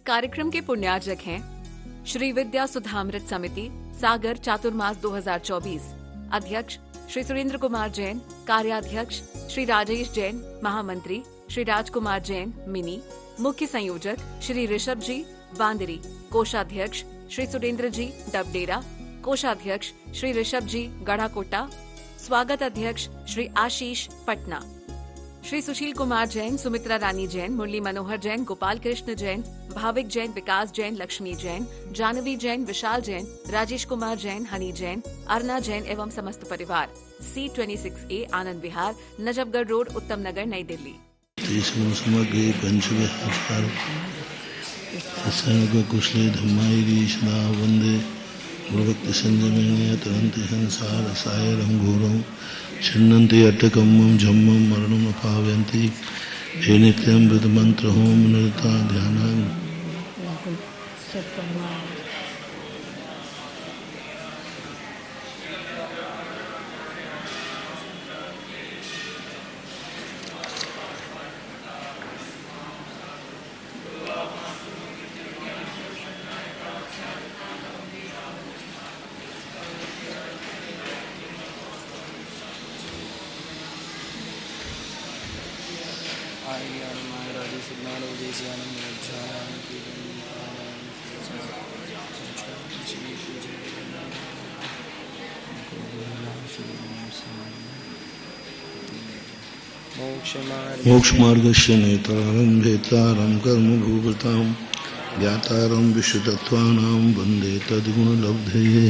कार्यक्रम के पुण्यार्जक हैं श्री विद्या सुधामृत समिति सागर चातुर्मास 2024, अध्यक्ष श्री सुरेंद्र कुमार जैन, कार्याध्यक्ष श्री राजेश जैन, महामंत्री श्री राजकुमार जैन मिनी, मुख्य संयोजक श्री ऋषभ जी बांदरी, कोषाध्यक्ष श्री सुरेंद्र जी डबडेरा, कोषाध्यक्ष श्री ऋषभ जी गढ़ाकोटा, स्वागत अध्यक्ष श्री आशीष पटना, श्री सुशील कुमार जैन, सुमित्रा रानी जैन, मुरली मनोहर जैन, गोपाल कृष्ण जैन, भाविक जैन, विकास जैन, लक्ष्मी जैन, जानवी जैन, विशाल जैन, राजेश कुमार जैन, हनी जैन, अर्ना जैन एवं समस्त परिवार। C26A आनंद विहार, नजफगढ़ रोड, उत्तम नगर, नई दिल्ली। कुशले धम्माई सदा वंदे गुरुभक्ति संजमेन तरंति संसार सायरं घोरं छिन्नन्ति अट्टकम्मं जम्मं मरणं अपावयन्ति हे नित्यं वृतमन्त्र होम निरता ध्यानं। मोक्षमार्गस्य नेतारं भेतारं कर्मभूभृतां ज्ञातारं विश्वतत्त्वानां वन्दे तद्गुणलब्धये।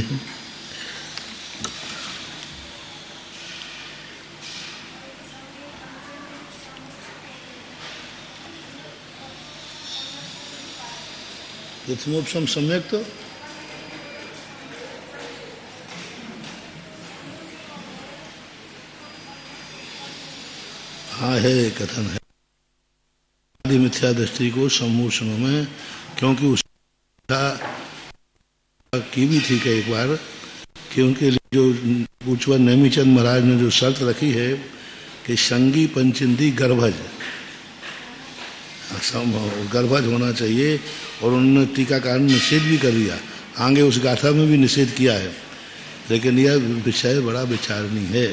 प्रथमोपशम सम्यक तो हाँ है, कथन है आदि मिथ्या दृष्टि को सम्मोषणों में, क्योंकि उसका की भी थी कई बार कि उनके लिए जो पूछवर नेमीचंद महाराज ने जो शर्त रखी है कि संगी पंचिंदी गर्भज, गर्भज होना चाहिए, और उन्होंने टीकाकार ने निषेध भी कर दिया, आगे उस गाथा में भी निषेध किया है, लेकिन यह विषय बड़ा विचारणीय है।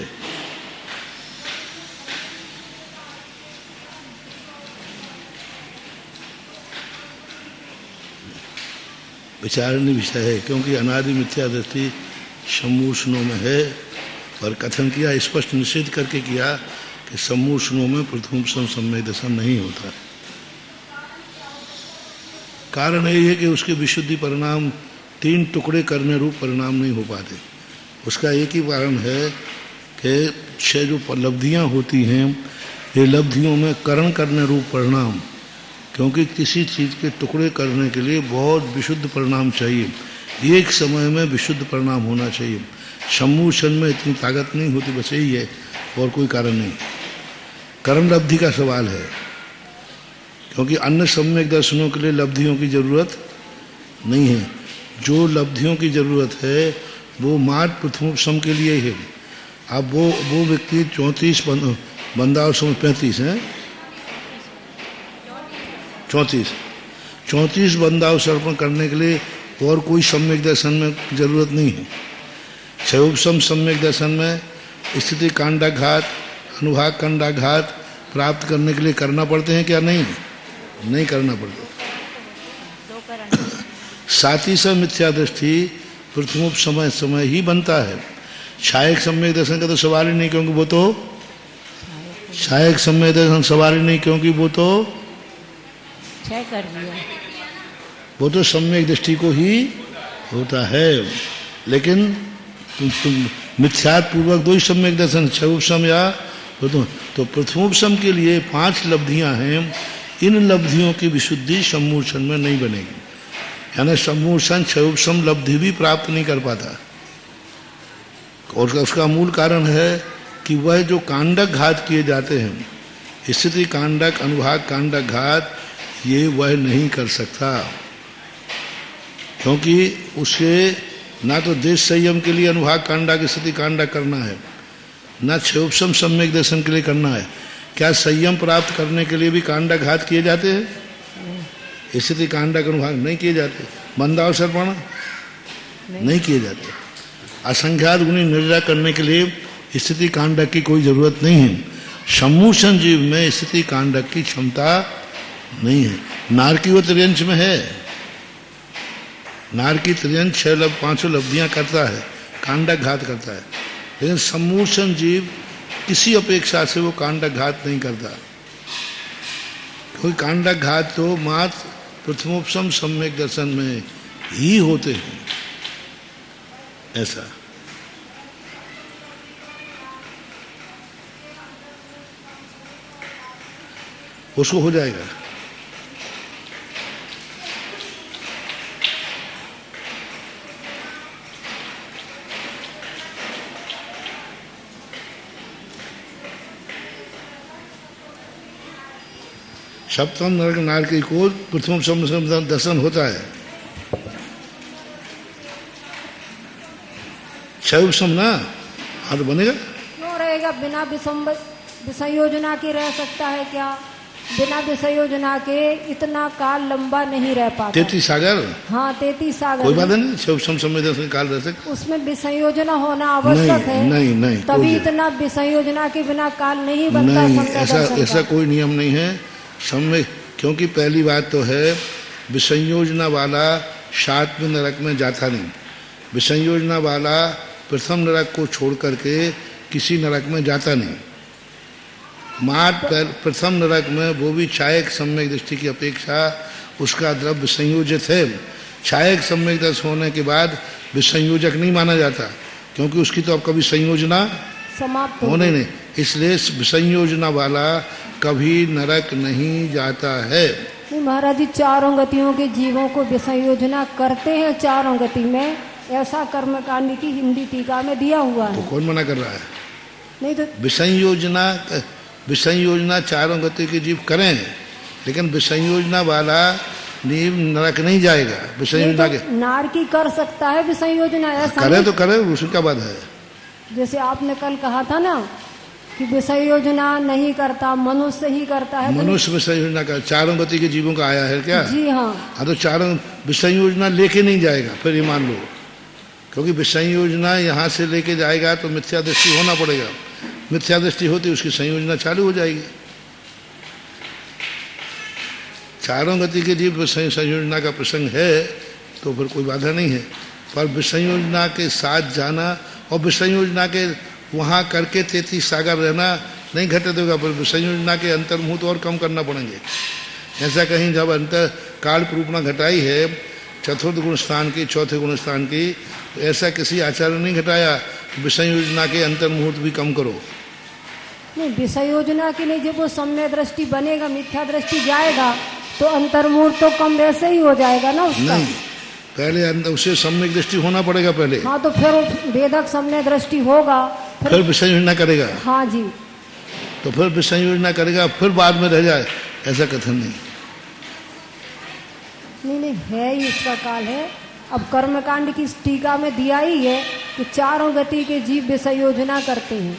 विचारणीय विषय है, क्योंकि अनादि मिथ्या दृष्टि सम्मोषणों में है, और कथन किया, स्पष्ट निषेध करके किया कि सम्मोषणों में प्रथमोपशम सम्यक दर्शन नहीं होता। कारण यही है कि उसके विशुद्धि परिणाम तीन टुकड़े करने रूप परिणाम नहीं हो पाते। उसका एक ही कारण है कि छह जो लब्धियाँ होती हैं, ये लब्धियों में करण करने रूप परिणाम, क्योंकि किसी चीज़ के टुकड़े करने के लिए बहुत विशुद्ध परिणाम चाहिए, एक समय में विशुद्ध परिणाम होना चाहिए। सम्मोषण में इतनी ताकत नहीं होती, बस यही है, और कोई कारण नहीं। कर्म लब्धि का सवाल है, क्योंकि अन्य सम्यक दर्शनों के लिए लब्धियों की जरूरत नहीं है। जो लब्धियों की जरूरत है वो मात्र प्रथमोपशम के लिए है। अब वो व्यक्ति 34 बंदा और समय 35 है, 34 बंदा समर्पण करने के लिए और कोई सम्यक दर्शन में जरूरत नहीं है। क्षयोपशम सम्यक दर्शन में स्थिति कांडाघात, अनुभाग कांडाघात प्राप्त करने के लिए करना पड़ते हैं क्या? नहीं करना पड़ता। साथी से मिथ्या दृष्टि प्रथमोपशम समय ही बनता है। छायक सम्यक दर्शन का तो सवाल ही नहीं, क्योंकि वो तो छायक सम्यक दर्शन सवाल ही नहीं, क्योंकि वो तो कर दिया, वो तो सम्यक दृष्टि को ही होता है। लेकिन मिथ्यात् पूर्वक दो ही सम्यक दर्शन, क्षयोपशम या तो प्रथमोपशम के लिए 5 लब्धियां हैं। इन लब्धियों की विशुद्धि सम्मोषण में नहीं बनेगी, यानी सम्मोषण क्षयोपशम लब्धि भी प्राप्त नहीं कर पाता। और उसका मूल कारण है कि वह जो कांडक घात किए जाते हैं, स्थिति कांडक, अनुभाग कांडक घात, ये वह नहीं कर सकता, क्योंकि उसे ना तो देश संयम के लिए अनुभाग कांडा की स्थिति कांडा करना है, ना क्षयोपशम सम्यक दर्शन के लिए करना है। क्या संयम प्राप्त करने के लिए भी कांडा घात किए जाते हैं? स्थिति कांडक अनुभाग नहीं किए जाते, बंदावसर्पण नहीं किए जाते। असंख्यात गुणी निर्णय करने के लिए स्थिति कांडक की कोई जरूरत नहीं है। समूह संजीव में स्थिति कांडक की क्षमता नहीं है। नारकी वो त्रियंश में है, नारकी त्रियंश 5 लब्धियां करता है, कांडक घात करता है, लेकिन समूह संजीव किसी अपेक्षा से वो कांडक घात नहीं करता। क्योंकि कांडक घात तो मात्र प्रथमोपशम सम्यक दर्शन में ही होते हैं। ऐसा उसको हो जाएगा। सप्तम नरक नारकी को प्रथम दर्शन होता है। क्षय ना, हाँ तो बनेगा। क्यों रहेगा? बिना विसंयोजना के रह सकता है क्या? बिना विसंयोजना के इतना काल लंबा नहीं रह पाता। 33 सागर, हाँ 33 सागर, कोई बात नहीं, क्षय समय दर्शन काल रह सकता। उसमें विसंयोजना होना आवश्यक है। नहीं, तभी इतना विसंयोजना के बिना काल नहीं बनता। नहीं, ऐसा कोई नियम नहीं है समय। क्योंकि पहली बात तो है विसंयोजना वाला 7वें नरक में जाता नहीं। विसंयोजना वाला प्रथम नरक को छोड़ करके किसी नरक में जाता नहीं। मात्र प्रथम नरक में वो भी छायक सम्यक दृष्टि की अपेक्षा उसका द्रव्य संयोजित है। छायक सम्यक दर्शन होने के बाद विसंयोजक नहीं माना जाता, क्योंकि उसकी तो अब कभी संयोजना समाप्त होने नहीं। इसलिए विसंयोजना वाला कभी नरक नहीं जाता है। महाराज जी, चारों गतियों के जीवों को विसंयोजना करते हैं। चारों गति में ऐसा कर्मकांड की हिंदी टीका में दिया हुआ है। तो कौन मना कर रहा है? नहीं तो विसंयोजना चारों गति के जीव करें, लेकिन विसंयोजना वाला जीव नरक नहीं जाएगा। विसंयोजना के नारकी कर सकता है विसंयोजना, ऐसा करे तो करे, उसकी क्या बात है। जैसे आपने कल कहा था ना कि विसंयोजना नहीं करता, मनुष्य ही करता है। मनुष्य विसंयोजना का चारों गति के जीवों का आया है क्या? जी हाँ। तो चारों विसंयोजना लेके नहीं जाएगा, फिर ये मान लो। क्योंकि विसंयोजना यहाँ से लेके जाएगा तो मिथ्या दृष्टि होना पड़ेगा। मिथ्या दृष्टि होती उसकी संयोजना चालू हो जाएगी। चारों गति के जीव संयोजना का प्रसंग है तो फिर कोई बाधा नहीं है। पर विसंयोजना के साथ जाना और विसंयोजना के वहाँ करके 33 सागर रहना नहीं घटे देगा, पर विसंयोजना के अंतर्मुहूर्त और कम करना पड़ेंगे। ऐसा कहीं जब अंतर काल रूपना घटाई है चतुर्थ गुण स्थान की, चौथे गुण स्थान की, तो ऐसा किसी आचार्य ने नहीं घटाया विसंयोजना के अंतर्मुहूर्त भी कम करो। नहीं, विसंयोजना की नहीं, जब वो सम्यक दृष्टि बनेगा, मिथ्या दृष्टि जाएगा तो अंतर्मुहूर्त तो कम वैसे ही हो जाएगा ना उसका। नहीं, पहले उसे सम्यक दृष्टि होना पड़ेगा पहले। हाँ तो फिर वेदक सम्यक दृष्टि होगा, फिर विसंयोजना करेगा। हाँ जी, तो फिर विसंयोजना करेगा, फिर बाद में रह जाए, ऐसा कथन नहीं। नहीं है ही इसका काल है। अब कर्मकांड की टीका में दिया ही है कि चारों गति के जीव विसंयोजना करते हैं।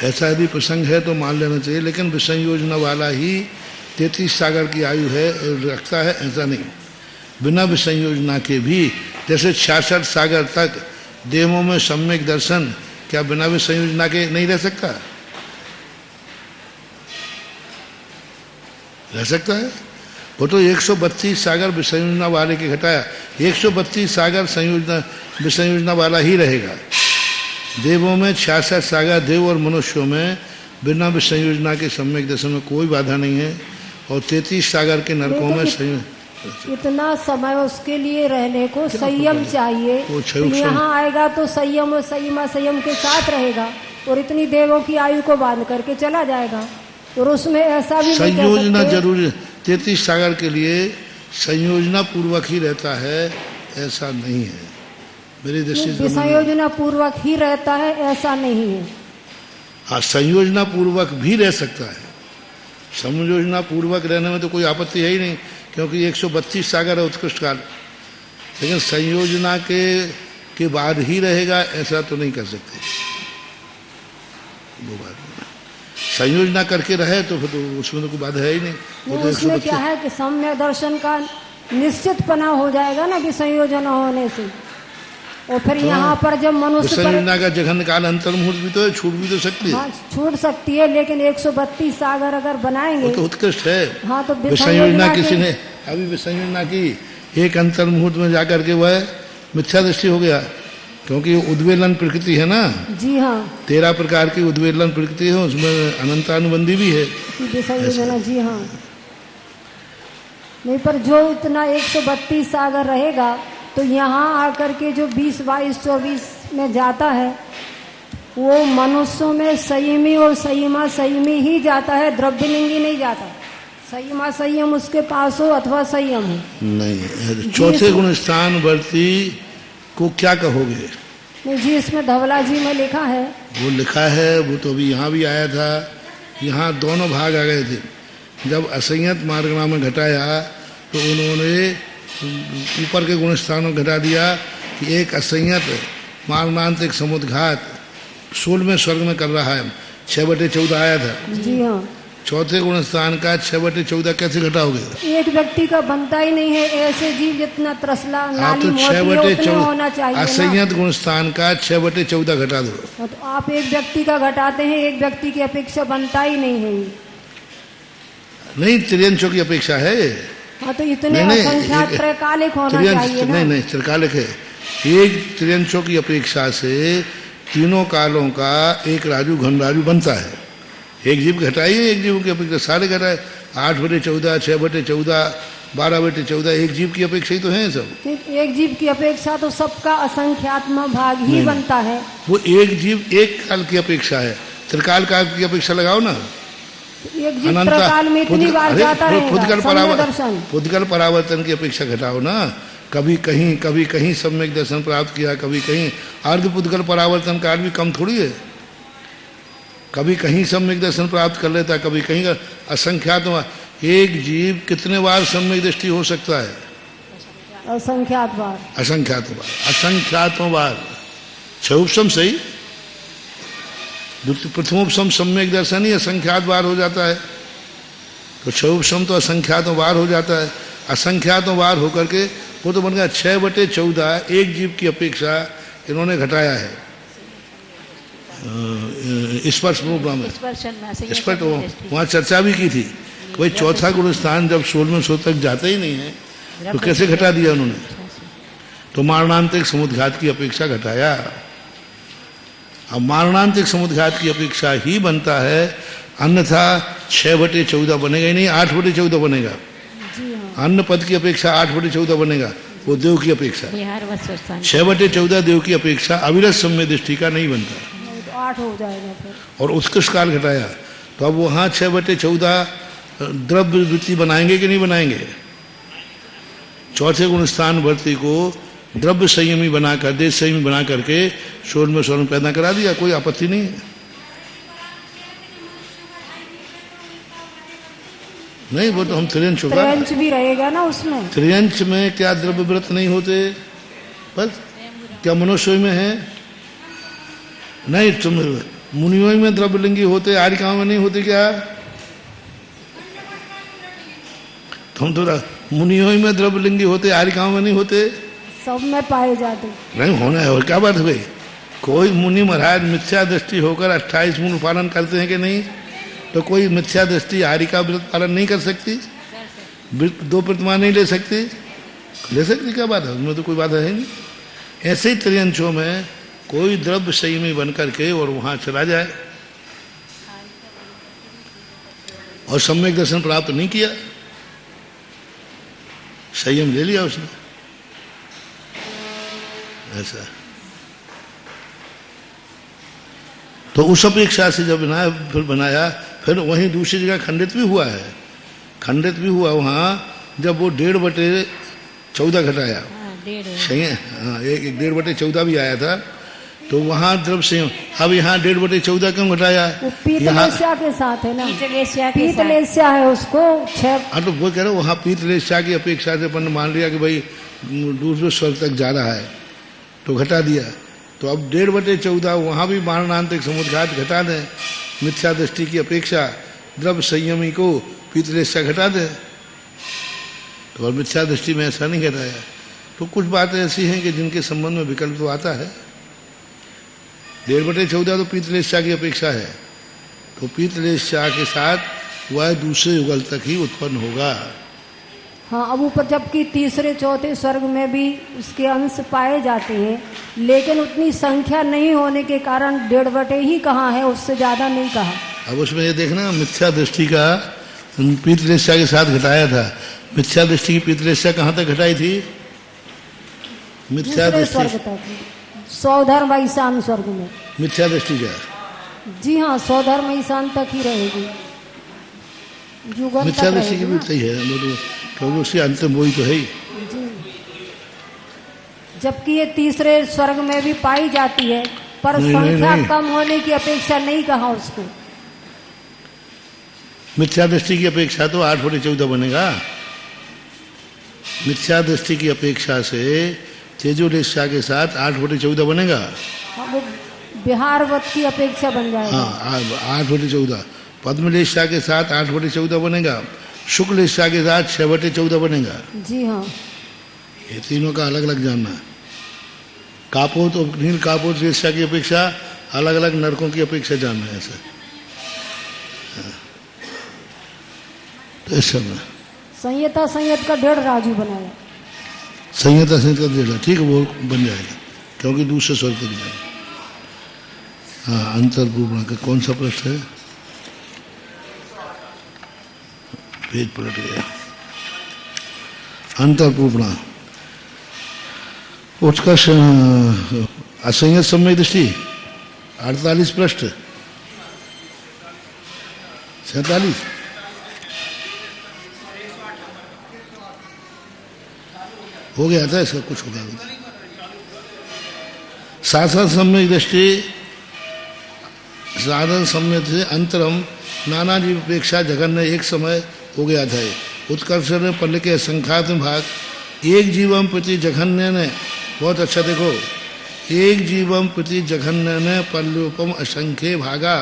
ऐसा यदि प्रसंग है तो मान लेना चाहिए, लेकिन विसंयोजना वाला ही 33 सागर की आयु है रखता है, ऐसा नहीं। बिना विसंयोजना के भी जैसे 66 सागर तक देवों में सम्यक दर्शन क्या बिना विसंयोजना के नहीं रह सकता? रह सकता है। वो तो 132 सागर विसंयोजना वाले के घटाया, 132 सागर संयोजना विसंयोजना वाला ही रहेगा। देवों में 66 सागर देव और मनुष्यों में बिना विसंयोजना के सम्यक दर्शन में कोई बाधा नहीं है, और 33 सागर के नरकों में इतना समय उसके लिए रहने को संयम चाहिए। तो यहाँ आएगा तो संयम और संयम के साथ रहेगा, और इतनी देवों की आयु को बांध करके चला जाएगा। और उसमें ऐसा भी संयोजना जरूरी है। 33 सागर के लिए संयोजना पूर्वक ही रहता है, ऐसा नहीं है मेरी दृष्टि से। संयोजना पूर्वक ही रहता है, ऐसा नहीं है। हाँ, संयोजना पूर्वक भी रह सकता है। संयोजना पूर्वक रहने में तो कोई आपत्ति है ही नहीं, क्योंकि 132 सागर है उत्कृष्ट काल। लेकिन संयोजना के बाद ही रहेगा, ऐसा तो नहीं कर सकते। वो बात संयोजना करके रहे तो फिर तो उसमें तो कोई बात है ही नहीं। वो तो उसमें क्या है कि सम्यक दर्शन का निश्चितपना हो जाएगा ना कि संयोजन होने से। और फिर यहाँ पर जब मनुष्य संयोजना का जघन काल अंतर्मुहूर्त भी तो है, छूट भी तो सकती है। हाँ, छूट सकती है, लेकिन 132 सागर अगर बनाएंगे वो तो उत्कृष्ट है। हाँ, तो विसंयोजना किसी ने अभी विसंयोजना की, एक अंतर्मुहूर्त में जाकर के वह मिथ्या दृष्टि हो गया, क्योंकि उद्वेलन प्रकृति है ना। जी हाँ, 13 प्रकार की उद्वेलन प्रकृति है, उसमें अनंतानुबंधी भी है। जी हाँ, नहीं पर जो इतना 132 सागर रहेगा तो यहाँ आकर के जो 20, 22, 24 में जाता है वो मनुष्यों में संयमी और संयमा संयमी ही जाता है, द्रव्यलिंगी नहीं जाता। संयमा संयम उसके पास हो अथवा संयम हो नहीं। चौथे गुण स्थान वर्ती को क्या कहोगे? नहीं जी, इसमें धवला जी में लिखा है, वो लिखा है, वो तो अभी यहाँ भी आया था। यहाँ दोनों भाग आ गए थे। जब असंयत मार्गणा में घटाया तो उन्होंने ऊपर के गुण स्थानों घटा दिया कि एक असंयत मारणांतिक समुद्घात 16वें स्वर्ग में कर रहा है, 6/14 आया था। जी हाँ, चौथे गुण स्थान का 6/14 कैसे घटाओगे? एक व्यक्ति का बनता ही नहीं है, ऐसे जीव जितना त्रसला नाली तो मोती उतना होना चाहिए। असंयत गुण स्थान का 6/14 घटा दो। तो आप एक व्यक्ति का घटाते हैं, एक व्यक्ति की अपेक्षा बनता ही नहीं है। नहीं, त्रियंशों की अपेक्षा है। हाँ, तो इतने असंख्यात त्रैकालिक होना चाहिए ना। नहीं, त्रैकालिक है। एक त्रियंशों की अपेक्षा से तीनों कालों का एक राजू घन राजू बनता है। एक जीव घटाइए, एक जीव की अपेक्षा सारे घटाए, 8/14, 6/14, 12/14, एक जीव की अपेक्षा ही तो है सब। एक जीव की अपेक्षा तो सबका असंख्यात्म भाग ही बनता है। वो एक जीव एक काल की अपेक्षा है, त्रिकाल काल की अपेक्षा लगाओ ना। एक जीव त्रिकाल में इतनी बार जाता रहेगा। पुद्गल परावर्तन की अपेक्षा घटाओ ना। कभी कहीं सम्यक दर्शन प्राप्त किया, कभी कहीं अर्ध पुद्गल परावर्तन काल भी कम थोड़ी है। कभी कहीं सम्यक दर्शन प्राप्त कर लेता, कभी कहीं असंख्यात। एक जीव कितने बार सम्यक दृष्टि हो सकता है? असंख्यात बार। असंख्यातों बार। छउपसम सही, प्रथमोपसम सम्यक दर्शन ही असंख्यात बार हो जाता है। तो छउपसम तो असंख्यातों बार हो जाता है। असंख्यातों बार होकर के वो तो बन गया 6/14, एक जीव की अपेक्षा इन्होंने घटाया है। स्पर्श में स्पर्श वहाँ चर्चा भी की थी कि भाई चौथा गुण स्थान जब 16वें स्वर तक जाते ही नहीं है तो कैसे घटा दिया उन्होंने? तो मारणांतिक समुद्घात की अपेक्षा घटाया। अब मारणांतिक समुद्घात की अपेक्षा ही बनता है, अन्यथा 6/14 बनेगा ही नहीं, 8/14 बनेगा। अन्य पद की अपेक्षा 8/14 बनेगा, वो देव की अपेक्षा। 6/14 देव की अपेक्षा अविरत सम्य दृष्टि का नहीं बनता, 8 हो जाएगा फिर। और उत्कृष्ट काल घटाया तो अब वहाँ 6/14 द्रव्य वृत्ति बनाएंगे कि नहीं बनाएंगे? चौथे गुण स्थान वर्ती को द्रव्य संयमी बनाकर, देश संयमी बना करके स्वर्ण पैदा करा दिया, कोई आपत्ति नहीं है। नहीं, वो तो हम त्रियंश होगा। त्रियंश भी रहेगा ना उसमें। त्रियंश में क्या द्रव्य व्रत नहीं होते? बस क्या मनुष्य में है? नहीं, तुम मुनियों में द्रव्यलिंगी होते, आरिकाओं में नहीं होते क्या? तुम तो मुनियों में द्रव्यलिंगी होते, आरिकाओं में नहीं होते? सब में पाए जाते। नहीं होना है, और क्या बात हो गई? कोई मुनि महाराज मिथ्या दृष्टि होकर 28 गुण पालन करते हैं कि नहीं? तो कोई मिथ्या दृष्टि आरिका व्रत पालन नहीं कर सकती? 2 प्रतिमा नहीं ले सकती? ले सकती, क्या बात है? उसमें तो कोई बात है नहीं। ऐसे ही त्रियंशों में कोई द्रव्य संयमी बन करके और वहां चला जाए और सम्यक दर्शन प्राप्त नहीं किया, संयम ले लिया उसने, ऐसा। तो उस अपेक्षा से जब बनाया फिर वहीं दूसरी जगह खंडित भी हुआ है। खंडित भी हुआ वहाँ जब वो 1/14 घटाया। हाँ, एक 1/14 भी आया था, तो वहाँ द्रव्य संयम। अब यहाँ 1/14 क्यों घटाया? पीतलेस्या के साथ है ना, पीतलेस्या है उसको 6। हाँ, तो वो कह रहे वहाँ पीतलेस्या की अपेक्षा से अपन मान लिया कि भाई दूसरे स्वर्ग तक जा रहा है तो घटा दिया। तो अब 1/14 वहाँ भी मारणांतिक समुद्घात घटा दें मिथ्या दृष्टि की अपेक्षा द्रव्य संयमी को पीतलेशा घटा दे। तो और मिथ्या दृष्टि में ऐसा नहीं घटाया। तो कुछ बातें ऐसी हैं कि जिनके संबंध में विकल्प तो आता है। 1/14 तो पीतलेशा की अपेक्षा है, तो पीतलेशा के साथ वह दूसरे युगल तक ही उत्पन्न होगा। हाँ, अब ऊपर जबकि तीसरे चौथे स्वर्ग में भी उसके अंश पाए जाते हैं, लेकिन उतनी संख्या नहीं होने के कारण 1/2 ही कहा है, उससे ज्यादा नहीं कहा। अब उसमें ये देखना, मिथ्या दृष्टि का पीतलेशा के साथ घटाया था। मिथ्या दृष्टि की पीतलेशा कहाँ तक घटाई थी? मिथ्या दृष्टि स्वर्ग तक, सौधर्म ईशान स्वर्ग में। मिथ्या दृष्टि का, जी हाँ, सौधर्म ईशान तक ही रहेगी, युगल मिथ्या तक दृष्टि की रहेगी भी सही है, क्योंकि उसकी अंतिम वही तो है ही। जी। जबकि ये तीसरे स्वर्ग में भी पाई जाती है, पर संख्या कम होने की अपेक्षा नहीं कहा उसको। मिथ्या दृष्टि की अपेक्षा तो 8/14 बनेगा। मिथ्या दृष्टि की अपेक्षा से तेजोलेशा के साथ 8/14 बनेगा। हाँ, वो बिहारवत की अपेक्षा बन जाएगा। हाँ, 8/14। पद्मलेशा के साथ 8/14 बनेगा। शुक्लेशा के साथ 6/14 बनेगा। जी हाँ, ये तीनों का अलग अलग जानना है। कापोत और नील कापोत लेशा की अपेक्षा अलग अलग नरकों की अपेक्षा जानना है ऐसा। तो इस समय संहिता संयत का 1.5 राजू बनाया। संहिता संहित का 1.5, ठीक है, वो बन जाएगा, क्योंकि दूसरे स्वर्ग तक जाएगा। हाँ, अंतर्पूर्णा का कौन सा प्रश्न है? पेज पलट गया। अंतर्पूर्णा उत्कर्ष असंयत सम्यक दृष्टि 48 पृष्ठ 47 हो गया था, इसका कुछ होगा। साधन सम्यक दृष्टि, साधन सम्यक से अंतरम नाना जीव अपेक्षा जघन्य एक समय हो गया था। उत्कर्ष ने पल्ल के असंख्यात भाग एक जीवम प्रति जघन्य ने, बहुत अच्छा देखो, एक जीवम प्रति जघन्य ने पल्लोपम असंख्य भागा।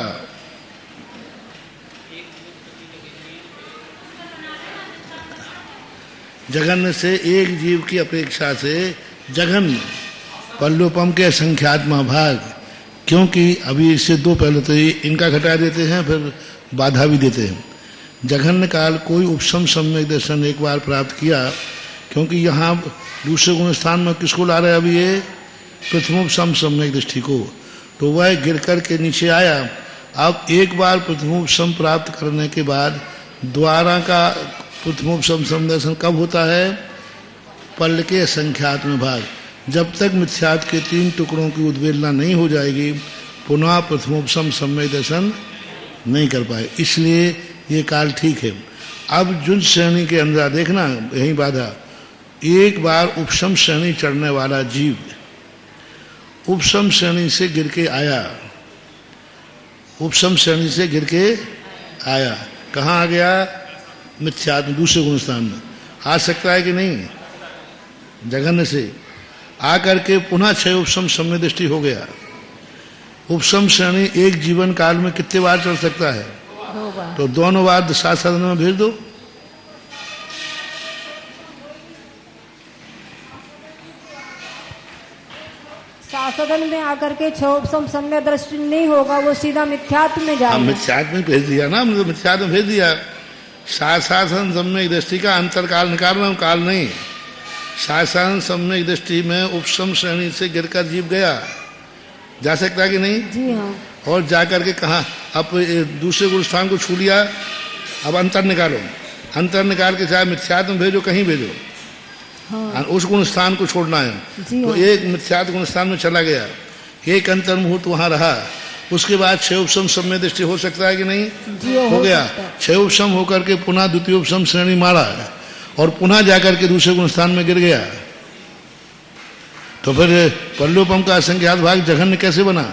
जघन्य से एक जीव की अपेक्षा से जघन्य, पल्लोपम के असंख्यात्मा भाग, क्योंकि अभी इससे दो पहले तो इनका घटा देते हैं, फिर बाधा भी देते हैं। जघन्य काल कोई उपशम सम्यक दर्शन एक बार प्राप्त किया, क्योंकि यहाँ दूसरे गुण स्थान में किसको ला रहे हैं अभी ये? प्रथमोपशम सम्यक दृष्टि को। तो वह गिर कर के नीचे आया। अब एक बार प्रथमोपशम प्राप्त करने के बाद द्वारा का प्रथमोपशम समदर्शन कब होता है? पल्ल के असंख्यात्म भाग। जब तक मिथ्यात्व के 3 टुकड़ों की उद्वेलना नहीं हो जाएगी, पुनः प्रथमोपशम सम्यक दर्शन नहीं कर पाए, इसलिए ये काल ठीक है। अब जुन श्रेणी के अंदर देखना, यही बाधा, एक बार उपशम श्रेणी चढ़ने वाला जीव उपशम श्रेणी से गिर के आया, उपशम श्रेणी से गिर के आया, कहाँ आ गया? मिथ्यात्म दूसरे गुण स्थान में आ सकता है कि नहीं? जघन्य से आकर के पुनः 6 उपशम सम्यक दृष्टि हो गया। उपशम श्रेणी एक जीवन काल में कितने बार चढ़ सकता है? 2 बार। तो दोनों बार 7 साधन में भेज दो। साधन में आकर के 6 उपशम सम्यक दृष्टि नहीं होगा, वो सीधा मिथ्यात्व में जाएगा। मिथ्यात्व में भेज दिया ना, हमने मिथ्यात्व में भेज दिया। शासन सम्यक दृष्टि का अंतर काल निकाल रहा हूं, काल नहीं। शासन सम्यक दृष्टि में उपशम श्रेणी से गिरकर जीव गया, जा सकता है कि नहीं? जी हाँ। और जाकर के कहा, अब दूसरे गुण स्थान को छू लिया, अब अंतर निकालो। अंतर निकाल के चाहे मिथ्यात्व में भेजो, कहीं भेजो, हाँ। उस गुण स्थान को छोड़ना है। तो एक मिथ्यात्व गुण स्थान में चला गया, एक अंतर मुहूर्त वहां रहा, उसके बाद 6 उपशम सम्यक दृष्टि हो सकता है कि नहीं? हो गया। 6 उपशम होकर के पुनः द्वितीय उपशम श्रेणी मारा और पुनः जाकर के दूसरे गुण स्थान में गिर गया। तो फिर पल्लोपम का असंख्यात भाग जघन्य कैसे बना?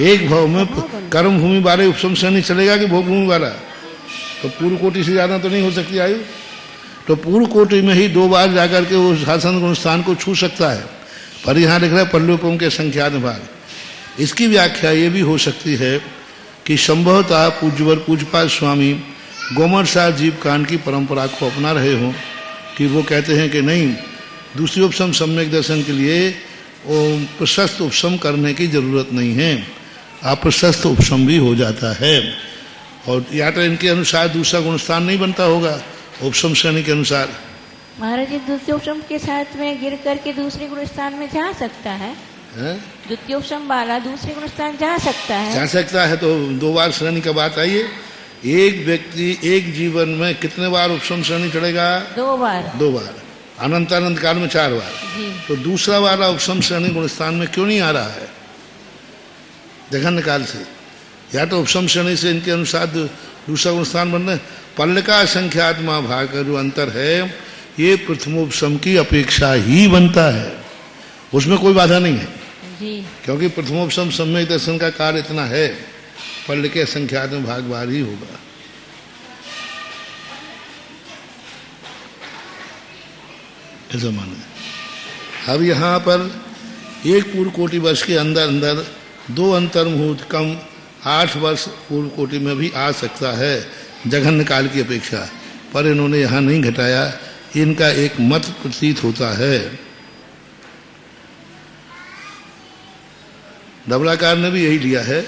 एक भाव में कर्म भूमि वाले उपशम श्रेणी चलेगा कि भोग भूमि वाला? तो पूर्व कोटि से ज्यादा तो नहीं हो सकती आयु। तो पूर्व कोटि में ही 2 बार जाकर के वो शासन गुण स्थान को छू सकता है, पर यहाँ लिख रहा है पल्लोपम के असंख्यात भाग। इसकी व्याख्या ये भी हो सकती है कि संभवतः पूज्यवर पूज्यपाद स्वामी गोमर सार जीव कांड की परंपरा को अपना रहे हो, कि वो कहते हैं कि नहीं, दूसरी उपशम सम्यक दर्शन के लिए प्रशस्त उपशम करने की जरूरत नहीं है, अप्रशस्त उपशम भी हो जाता है। और या तो इनके अनुसार दूसरा गुणस्थान नहीं बनता होगा उपशम श्रेणी के अनुसार। महाराज जी द्वितीय उपशम के साथ में गिर करके दूसरे गुणस्थान में जा सकता है? द्वितीय उपशम वाला दूसरे गुणस्थान जा सकता है? जा सकता है। तो 2 बार श्रेणी का बात आई है। एक व्यक्ति एक जीवन में कितने बार उपशम श्रेणी चढ़ेगा? 2 बार। 2 बार। अनंत अनंत काल में 4 बार। तो दूसरा वाला उपशम श्रेणी गुणस्थान में क्यों नहीं आ रहा है जघन्य काल से? या तो उपशम श्रेणी से इनके अनुसार दूसरा गुणस्थान बनना। पल्ल का संख्यात्मा भाग का जो अंतर है, ये प्रथमोपशम की अपेक्षा ही बनता है, उसमें कोई बाधा नहीं है जी। क्योंकि प्रथमोपशम सम्यक दर्शन का कार्य इतना है, पल्ल के संख्यात्म भाग बार ही होगा। ऐसा माना। अब यहाँ पर एक पूर्व कोटि वर्ष के अंदर अंदर 2 अंतर्मुहूर्त कम 8 वर्ष पूर्व कोटि में भी आ सकता है जघन्य काल की अपेक्षा, पर इन्होंने यहाँ नहीं घटाया। इनका एक मत प्रतीत होता है। धवलाकार ने भी यही लिया है,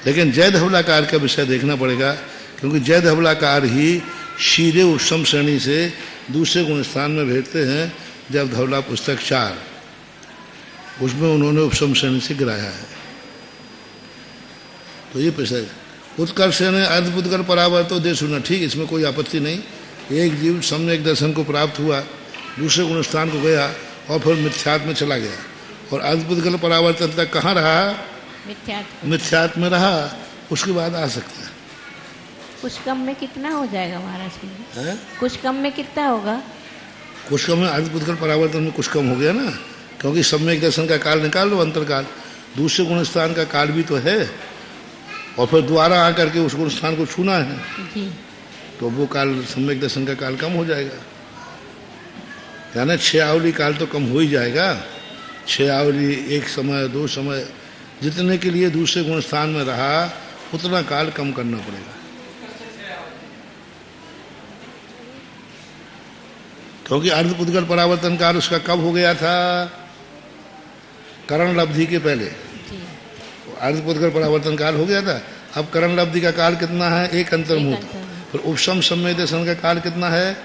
लेकिन जय धवलाकार का विषय देखना पड़ेगा, क्योंकि जय धवलाकार ही सीधे उपशम श्रेणी से दूसरे गुणस्थान में भेजते हैं। जब धवला पुस्तक 4 उसमें उन्होंने उपशम श्रेणी से गिराया है। तो ये विषय उत्कर्ष ने अर्धपुद्गल परावर्तो दे सुना, ठीक, इसमें कोई आपत्ति नहीं। एक जीव सम्यक दर्शन को प्राप्त हुआ, दूसरे गुणस्थान को गया और फिर मिथ्यात्म में चला गया, और अर्धपुद्गल परावर्तन तक कहाँ रहा? मिथ्यात्म में रहा, उसके बाद आ सकता है। कुछ कम में कितना हो जाएगा महाराज जी? कुछ कम में कितना होगा? कुछ कम में अर्धपुद्गल परावर्तन में कुछ कम हो गया ना, क्योंकि सम्यक दर्शन का काल निकाल लो, अंतरकाल, दूसरे गुणस्थान का काल भी तो है, और फिर दोबारा आकर के उस गुणस्थान को छूना है जी। तो वो काल सम्यक दर्शन का काल कम हो जाएगा। यानी 6 आवली काल तो कम हो ही जाएगा। 6 आवली, 1 समय, 2 समय, जितने के लिए दूसरे गुणस्थान में रहा उतना काल कम करना पड़ेगा। क्योंकि अर्धपुद्गल परावर्तन काल उसका कब हो गया था? करण लब्धि के पहले अर्धपुद्गल परावर्तन काल हो गया था। अब करण लब्धि का काल कितना है? 1 अंतर्मुहूर्त। फिर उपशम सम्यक दर्शन का काल कितना है?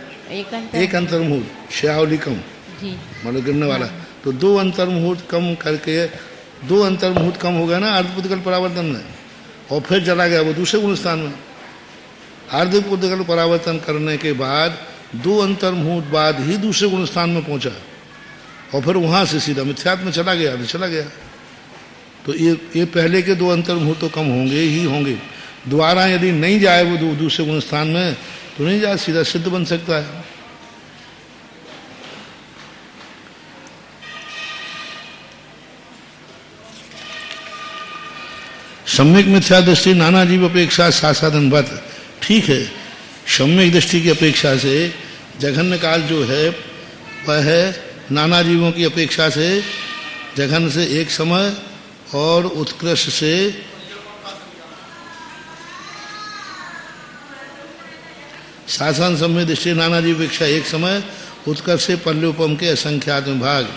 1 अंतर्मुहूर्त। 6 आवली कम मतलब गिरने वाला। तो 2 अंतर्मुहूर्त कम करके, 2 अंतर्मुहूर्त कम हो गया ना अर्धपुद्गल परावर्तन में, और फिर चला गया वो दूसरे गुणस्थान में। अर्धपुद्गल परावर्तन करने के बाद 2 अंतर्मुहूर्त बाद ही दूसरे गुणस्थान में पहुंचा, और फिर वहां से सीधा मिथ्यात्म में चला गया। तो ये पहले के 2 अंतर्मुहूर्त तो कम होंगे ही होंगे। दोबारा यदि नहीं जाए वो दूसरे गुणस्थान में तो नहीं जाए, सीधा सिद्ध बन सकता है। सम्यक मिथ्या दृष्टि नाना जीव अपेक्षा सासाधनवत, ठीक है। सम्यक दृष्टि की अपेक्षा से जघन्य काल जो है वह है नाना जीवों की अपेक्षा से जघन्य से एक समय और उत्कृष्ट से शासन सम्य दृष्टि नाना जीव अपेक्षा एक समय, उत्कर्ष से पल्योपम के असंख्यात्म भाग।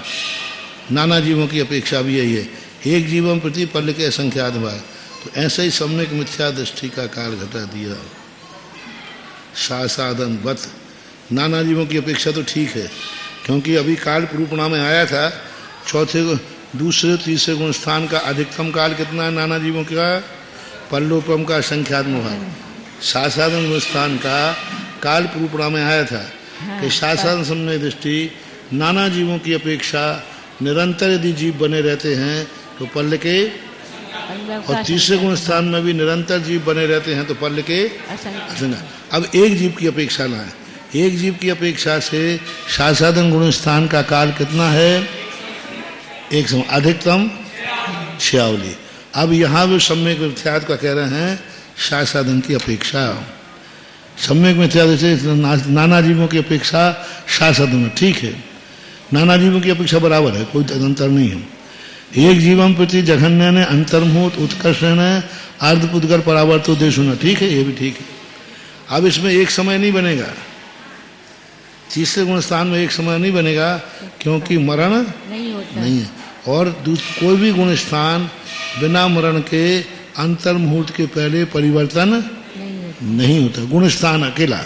नाना जीवों की अपेक्षा भी यही है, एक जीवन प्रति पल्ल के असंख्यात्म भाग। तो ऐसे ही सम्यक मिथ्या दृष्टि का काल घटा दिया। सासाधन वत नाना जीवों की अपेक्षा तो ठीक है, क्योंकि अभी काल रूपणा में आया था। चौथे दूसरे तीसरे गुण स्थान का अधिकतम काल कितना है नाना जीवों का? पल्लोपम का संख्यात्मक भाग। सासाधन गुण स्थान का काल रूपणा में आया था कि सासाधन सम्यक दृष्टि नाना जीवों की अपेक्षा निरंतर यदि जीव बने रहते हैं तो पल्ल के, और तीसरे गुण स्थान में भी निरंतर जीव बने रहते हैं तो पल्ल के असंख्य। अब एक जीव की अपेक्षा ना है, एक जीव की अपेक्षा से सासाधन गुण स्थान का काल कितना है? एक समय, अधिकतम 6 आवली। अब यहाँ भी सम्यक मिथ्यात्व का कह रहे हैं सासाधन की अपेक्षा। सम्यक मिथ्यात्व से नाना जीवों की अपेक्षा सासाधन, ठीक है, नाना जीवों की अपेक्षा बराबर है, कोई अंतर नहीं है। एक जीवन प्रति जघन्य ने अंतर्मुहूर्त उत्कर्ष ने अर्धपुद्गर परावर्तो देशुना, ठीक है, ये भी ठीक है। अब इसमें एक समय नहीं बनेगा, तीसरे गुण स्थान में एक समय नहीं बनेगा, क्योंकि मरण नहीं है। और कोई भी गुण स्थान बिना मरण के अंतर मुहूर्त के पहले परिवर्तन नहीं होता। गुण स्थान अकेला,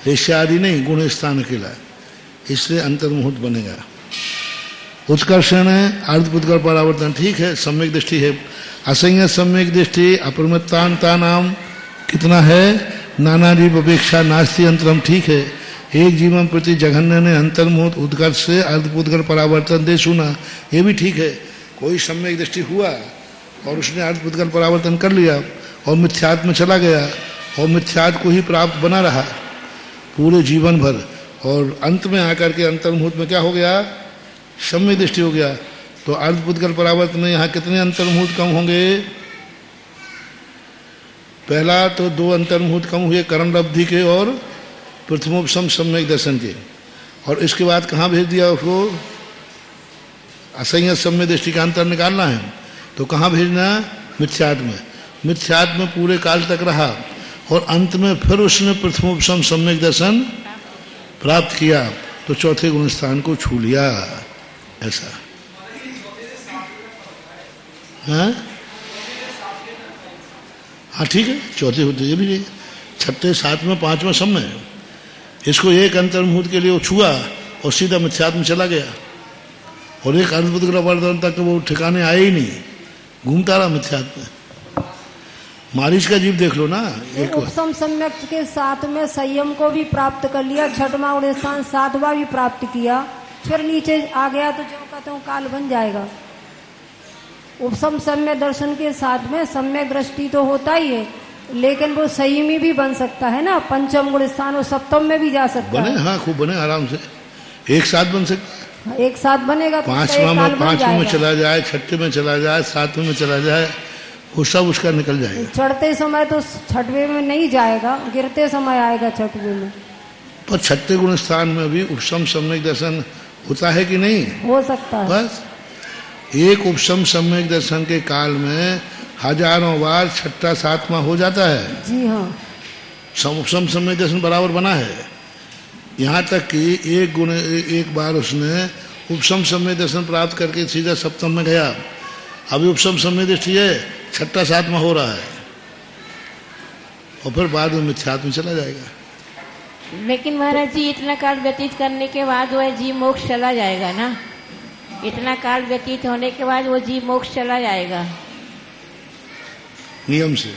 ईर्ष्यादि नहीं, गुण स्थान अकेला, इसलिए अंतर मुहूर्त बनेगा। उत्कर्षण है, अर्धपुद्गर परावर्तन, ठीक है, सम्यक दृष्टि है। असंयत सम्यक दृष्टि अपरिमत्तांता नाम कितना है, नाना जीव अपेक्षा नास्ति अंतरम, ठीक है। एक जीवन प्रति जघन्य ने अंतर्मुहूर्त उत्कर्ष से अर्धपुद्गर परावर्तन दे सुना, ये भी ठीक है। कोई सम्यक दृष्टि हुआ और उसने अर्धपुद्गर परावर्तन कर लिया और मिथ्यात्व में चला गया और मिथ्यात्व को ही प्राप्त बना रहा पूरे जीवन भर, और अंत में आकर के अंतर्मुहूर्त में क्या हो गया, सम्यक दृष्टि हो गया। तो अर्धपुद्गर परावर्तन में यहाँ कितने अंतर्मुहूर्त कम होंगे, पहला तो 2 अंतर्मुहूर्त कम हुए करण लब्धि के और प्रथमोपशम सम्यक दर्शन के, और इसके बाद कहाँ भेज दिया उसको, असंयत सम्यक दृष्टि का अंतर निकालना है तो कहाँ भेजना, मिथ्यात्व में। मिथ्यात्व में पूरे काल तक रहा और अंत में फिर उसने प्रथमोपशम सम्यक दर्शन प्राप्त किया तो चौथे गुण स्थान को छू लिया, ऐसा। हाँ ठीक है, चौथे होते ये भी नहीं, छठे सातवें पांचवें सब में। इसको एक अंतर्मुहूर्त के लिए वो छुआ और सीधा मिथ्यात्व में चला गया, और एक अर्धपुद्गर परावर्तन तक वो ठिकाने आए ही नहीं, घूमता रहा मिथ्यात्व में। मारीच का जीव देख लो ना, एक उपसम सम्यक के साथ में संयम को भी प्राप्त कर लिया, छठवां गुण स्थान सातवां भी प्राप्त किया, फिर नीचे आ गया तो जो कहते हो काल बन जाएगा। उपसम सम्यक दर्शन के साथ में सम्यक दृष्टि तो होता ही है, लेकिन वो संयमी भी बन सकता है ना, पंचम गुण स्थान और सप्तम में भी जा सकता बने, है। हाँ खूब बने, आराम से एक साथ बन सकता है, एक साथ बनेगा तो पांचवें में चला जाए, छठे में चला जाए, सातवें में चला जाए, वो सब उसका निकल जाएगा। चढ़ते समय तो छठवें में नहीं जाएगा, गिरते समय आएगा छठवें में। पर छठे गुण स्थान में भी उपसम सम्यक दर्शन होता है कि नहीं, हो सकता है। बस एक उपसम सम्यक दर्शन के काल में हजारों बार छठा सातवां हो जाता है। जी हाँ, उपसम सम्यक दर्शन बराबर बना है, यहाँ तक कि एक बार उसने उपसम सम्यक दर्शन प्राप्त करके सीधा सप्तम में गया, अभी उपसम सम्यक दृष्टि है, छठा सातवां हो रहा है, और फिर बाद में मिथ्यात्व में चला जाएगा। लेकिन महाराज जी इतना काल व्यतीत करने के बाद वह जीव मोक्ष चला जाएगा ना, इतना काल व्यतीत होने के बाद वो जीव मोक्ष चला जाएगा नियम से।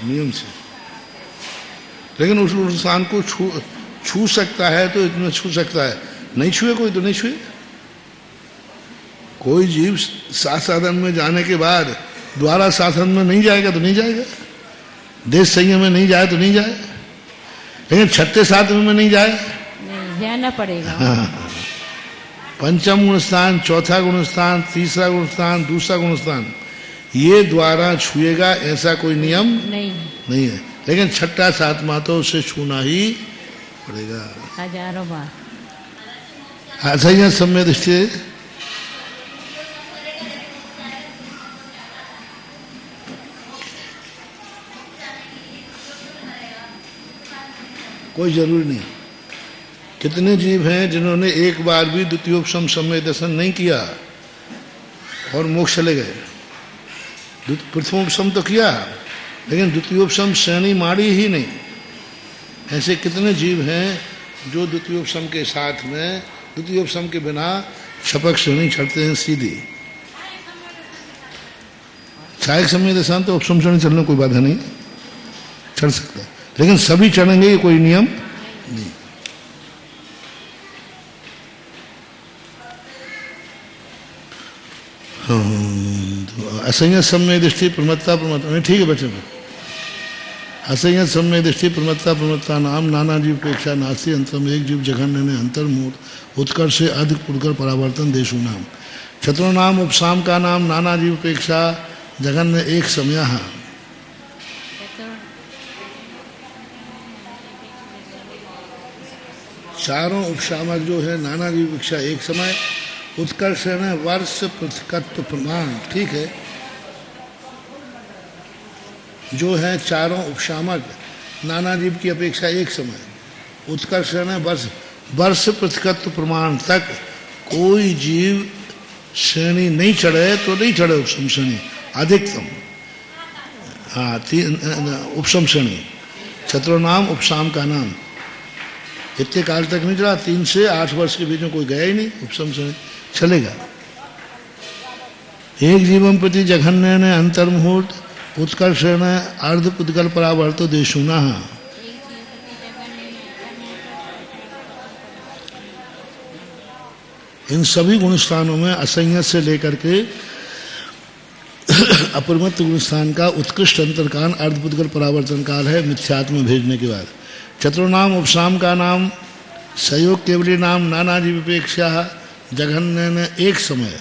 लेकिन उस इंसान को छू सकता है तो इतना छू सकता है, नहीं छुए कोई तो नहीं छुए। कोई जीव साधन में जाने के बाद द्वारा साधन में नहीं जाएगा तो नहीं जाएगा, देश संयम में नहीं जाए तो नहीं जाए, लेकिन छठे सातवें में नहीं जाए, नहीं जाना पड़ेगा। हाँ। पंचम गुण स्थान, चौथा गुण स्थान, तीसरा गुण स्थान, दूसरा गुण स्थान, ये द्वारा छुएगा ऐसा कोई नियम नहीं है, लेकिन छठा सातवां तो उसे छूना ही पड़ेगा हजारों बार। असंयत सम्यक दृष्टि कोई जरूरी नहीं। कितने जीव हैं जिन्होंने एक बार भी द्वितीयोपसम सम्यक दर्शन नहीं किया और मोक्ष चले गए। प्रथमोपसम तो किया लेकिन द्वितीयोपसम श्रेणी मारी ही नहीं। ऐसे कितने जीव हैं जो द्वितीयोपसम के साथ में, द्वितीयोपसम के बिना छपक श्रेणी चढ़ते हैं सीधी। सहायक सम्यक दर्शन तो उपसम श्रेणी चलने कोई बाधा नहीं, चढ़ सकता है, लेकिन सभी चढ़ेंगे ये कोई नियम नहीं। असंयत सम्यक दृष्टि प्रमत्ता प्रमत्ता, ठीक है बच्चे, असंयत सम्यक दृष्टि प्रमत्ता प्रमत्ता नाम नाना जीव अपेक्षा नास्ति अंतरम, एक जीव जघन्य ने अंतर्मूर्त उत्कर्ष से अधिक पुरकर परावर्तन देशु नाम। छत्रों नाम उपसाम का नाम नाना जीव अपेक्षा जघन्य एक समय। चारों उपशामक जो है नाना जीव अपेक्षा एक समय, उत्कर्ष है वर्ष पृथकत्व प्रमाण, ठीक है। जो है चारों उपशामक नाना जीव की अपेक्षा एक समय, उत्कर्ष है वर्ष प्रतिकत्व प्रमाण तक कोई जीव श्रेणी नहीं चढ़े तो नहीं चढ़े उपसम श्रेणी अधिकतम, हाँ उपसम श्रेणी छत्रोनाम उपसाम का नाम इतने काल तक नहीं चला, 3 से 8 वर्ष के बीच में कोई गया ही नहीं, उपसम श्रेणी चलेगा। एक जीवम प्रति जघन्य ने अंतर्मुहूर्त उत्कर्षण अर्ध पुद्गल परावर्तो देशुना, इन सभी गुण स्थानों में असंयत से लेकर के अपरिमित गुण स्थान का उत्कृष्ट अंतरकाल अर्धपुद्गल परावर्तन काल है मिथ्यात्म में भेजने के बाद। चतुर्नाम उपसाम का नाम सहयोग केवली नाम नाना जीव अपेक्षा जघन्य ने एक समय,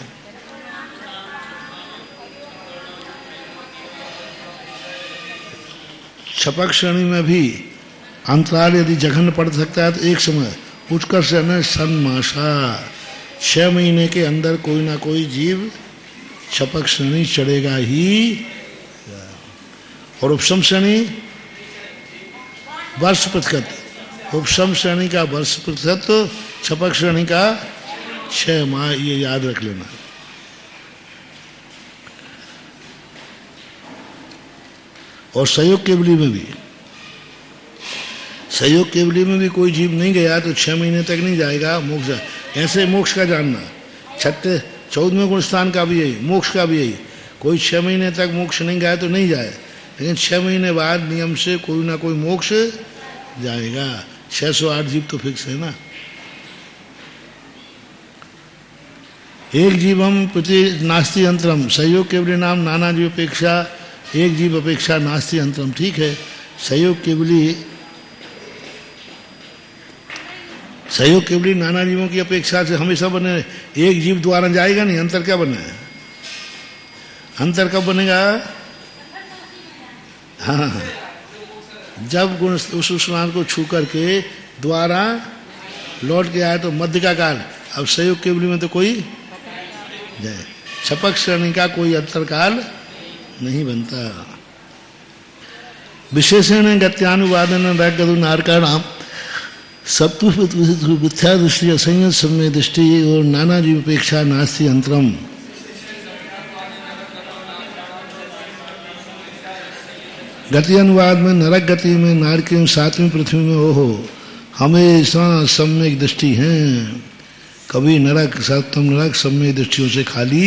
छपक श्रेणी में भी अंतराल यदि जघन्य पड़ सकता है तो एक समय, उत्कर्ष सन्मासा 6 महीने के अंदर कोई ना कोई जीव छपक श्रेणी चढ़ेगा ही। और उपसम श्रेणी वर्ष प्रतिशत, उपसम श्रेणी का वर्ष प्रतिशत, छपक श्रेणी का 6 माह, ये याद रख लेना। और सहयोग केवली में भी, सहयोग केवली में भी कोई जीव नहीं गया तो 6 महीने तक नहीं जाएगा मोक्ष। ऐसे मोक्ष का जानना, 14वें गुण स्थान का भी यही, मोक्ष का भी यही, कोई 6 महीने तक मोक्ष नहीं गया तो नहीं जाए, लेकिन 6 महीने बाद नियम से कोई ना कोई मोक्ष जाएगा। 608 जीव तो फिक्स है ना। एक जीवम प्रति नास्ति अंतरम सहयोग केवली नाम नाना जीव अपेक्षा, एक जीव अपेक्षा नास्ति अंतरम, ठीक है। सहयोग केवली नाना जीवों की अपेक्षा से हमेशा बने, एक जीव द्वारा जाएगा नहीं, अंतर क्या बने, अंतर कब बनेगा, हाँ जब गुण उस स्नान को छू करके द्वारा लौट के आए तो मध्य का काल। अब सहयोग केवली में तो कोई जाए, छपक श्रेणी का कोई अंतर काल नहीं बनता। विशेषण गत्यानुवादन रगदु नारकाणाम सप्तु मिथ्या दृष्टि असंयत समय दृष्टि और नाना जीव अपेक्षा नास्ति अंतरम। गति अनुवाद में नरक गति में नारकियों 7वीं पृथ्वी में ओहो हमेशा सम्यक दृष्टि हैं, कभी नरक सप्तम नरक सम्यक दृष्टियों से खाली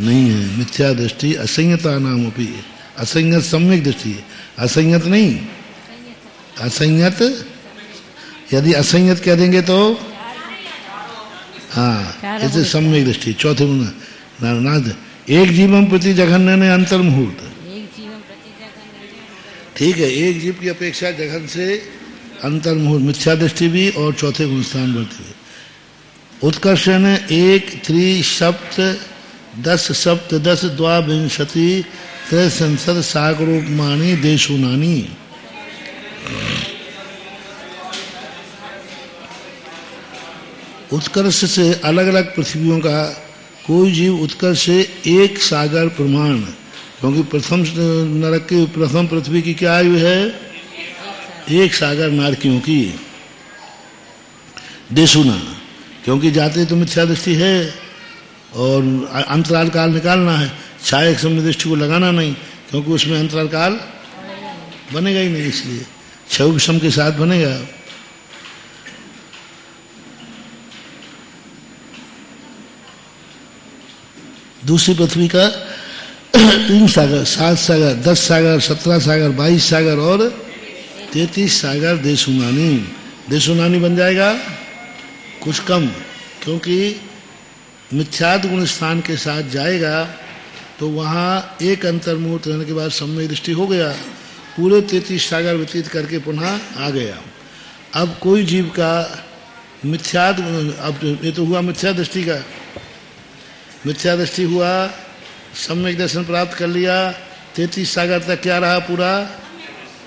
नहीं है। मिथ्या दृष्टि असंयता नाम अपनी, असंयत सम्यक दृष्टि, असंयत नहीं, असंयत यदि असंयत कह देंगे तो हाँ इसे सम्यक दृष्टि। चौथे नाथ एक जीवम प्रति जघन्य ने अंतर मुहूर्त, ठीक है, एक जीव की अपेक्षा जघन से अंतर मुहूर्त मिथ्या दृष्टि भी और चौथे गुण स्थान बढ़ती है। उत्कर्षण 1 3 सप्त 10 सप्त 10 द्वाविंशति त्रय संसद सागरोपमानी देशुनानी। उत्कर्ष से अलग अलग पृथ्वियों का कोई जीव उत्कर्ष से एक सागर प्रमाण, क्योंकि प्रथम नरक की प्रथम पृथ्वी की क्या आयु है, एक सागर नारकियों की। देशुना क्योंकि जाते तो मिथ्या दृष्टि है और अंतराल काल निकालना है, छायक समय दृष्टि को लगाना नहीं, क्योंकि उसमें अंतराल काल बनेगा ही नहीं, इसलिए क्षय विषम के साथ बनेगा। दूसरी पृथ्वी का 3 सागर 7 सागर 10 सागर 17 सागर 22 सागर और 33 सागर देशुनानी। देशुनानी बन जाएगा कुछ कम, क्योंकि मिथ्याद गुण स्थान के साथ जाएगा तो वहाँ एक अंतर्मुहूर्त रहने के बाद सम्यक दृष्टि हो गया, पूरे 33 सागर व्यतीत करके पुनः आ गया। अब कोई जीव का मिथ्याद, अब ये तो हुआ मिथ्या दृष्टि का, मिथ्या दृष्टि हुआ, सम्यक दर्शन प्राप्त कर लिया, 33 सागर तक क्या रहा, पूरा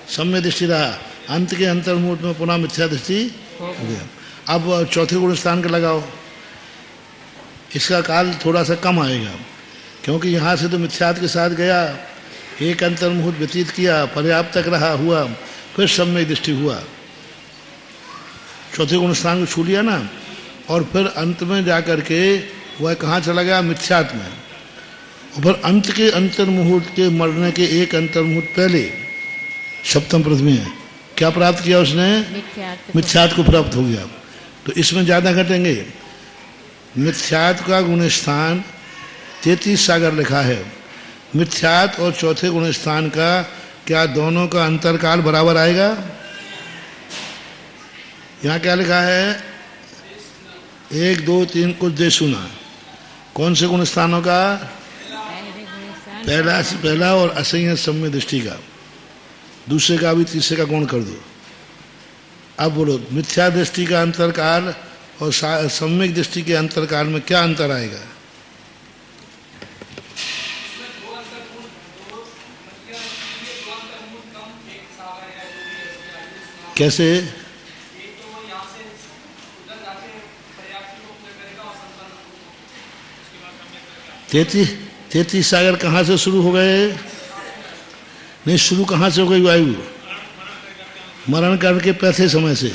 सम्यक दृष्टि रहा, अंत के अंतर्मुहूर्त में पुनः मिथ्या दृष्टि हो गया। अब चौथे गुण स्थान का लगाओ, इसका काल थोड़ा सा कम आएगा, क्योंकि यहाँ से तो मिथ्याद के साथ गया एक अंतर्मुहूर्त व्यतीत किया, पर्याप्त तक रहा हुआ, फिर सम्यक दृष्टि हुआ, चौथे गुण स्थान को छू लिया ना, और फिर अंत में जाकर के वह कहाँ चला गया? मिथ्यात्म में। और फिर अंत के अंतर्मुहूर्त के मरने के एक अंतर्मुहूर्त पहले सप्तम प्रथम है क्या प्राप्त किया उसने? मिथ्यात्व को प्राप्त हो गया। तो इसमें ज्यादा घटेंगे। मिथ्यात्व का गुण स्थान 33 सागर लिखा है। मिथ्यात्व और चौथे गुण स्थान का क्या दोनों का अंतरकाल बराबर आएगा? यहाँ क्या लिखा है? 1 2 3 कुछ दे सुना। कौन से गुण स्थानों का? पहला और असंयत सम्यक दृष्टि का, दूसरे का भी तीसरे का गुण कर दो। अब बोलो मिथ्या दृष्टि का अंतरकाल और सम्यक दृष्टि के अंतरकाल में क्या अंतर आएगा? कैसे? 33 सागर कहाँ से शुरू हो गए? नहीं, शुरू कहाँ से हो गई वायु? मरण करके पैसे समय से,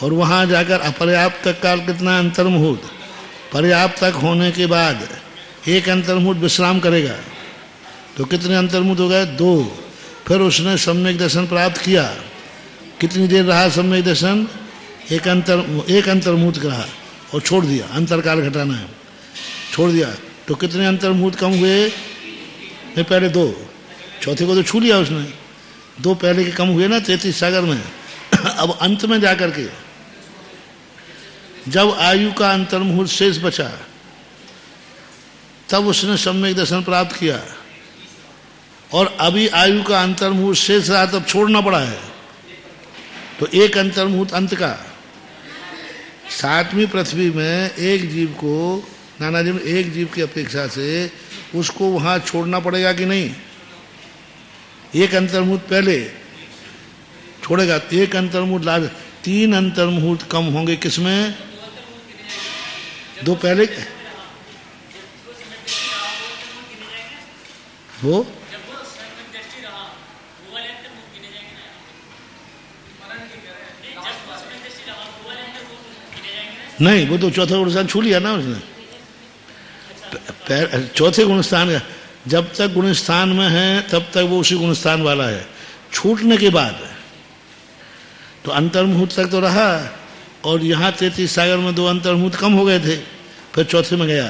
और वहाँ जाकर अपर्याप्त तक काल कितना अंतर्मुहूर्त? पर्याप्त तक होने के बाद एक अंतर्मुहूर्त विश्राम करेगा, तो कितने अंतर्मुहूर्त हो गए? 2। फिर उसने सम्यक दर्शन प्राप्त किया। कितनी देर रहा सम्यक दर्शन? एक अंतर्मुहूर्त रहा और छोड़ दिया। अंतरकाल घटाना है, छोड़ दिया। तो कितने अंतर्मुहूर्त कम हुए? नहीं, पहले 2, चौथे को तो छू लिया उसने। 2 पहले के कम हुए ना 33 सागर में। अब अंत में जाकर के जब आयु का अंतर्मुहूर्त शेष बचा, तब उसने सम्यक दर्शन प्राप्त किया, और अभी आयु का अंतर्मुहूर्त शेष रहा, तब छोड़ना पड़ा है। तो एक अंतर्मुहूर्त अंत का। 7वीं पृथ्वी में एक जीव को, नाना जी में एक जीव की अपेक्षा से उसको वहां छोड़ना पड़ेगा कि नहीं? एक अंतर्मुहूर्त पहले छोड़ेगा, एक अंतर्मुहूर्त लाभ। 3 अंतर्मुहूर्त कम होंगे किसमें? 2 पहले वो नहीं, वो तो चौथा गुणस्थान छू लिया ना उसने। चौथे गुणस्थान का जब तक गुणस्थान में है तब तक वो उसी गुणस्थान वाला है। छूटने के बाद तो अंतर्मुहूर्त तक तो रहा, और यहाँ 33 सागर में 2 अंतर्मुहूर्त कम हो गए थे, फिर चौथे में गया,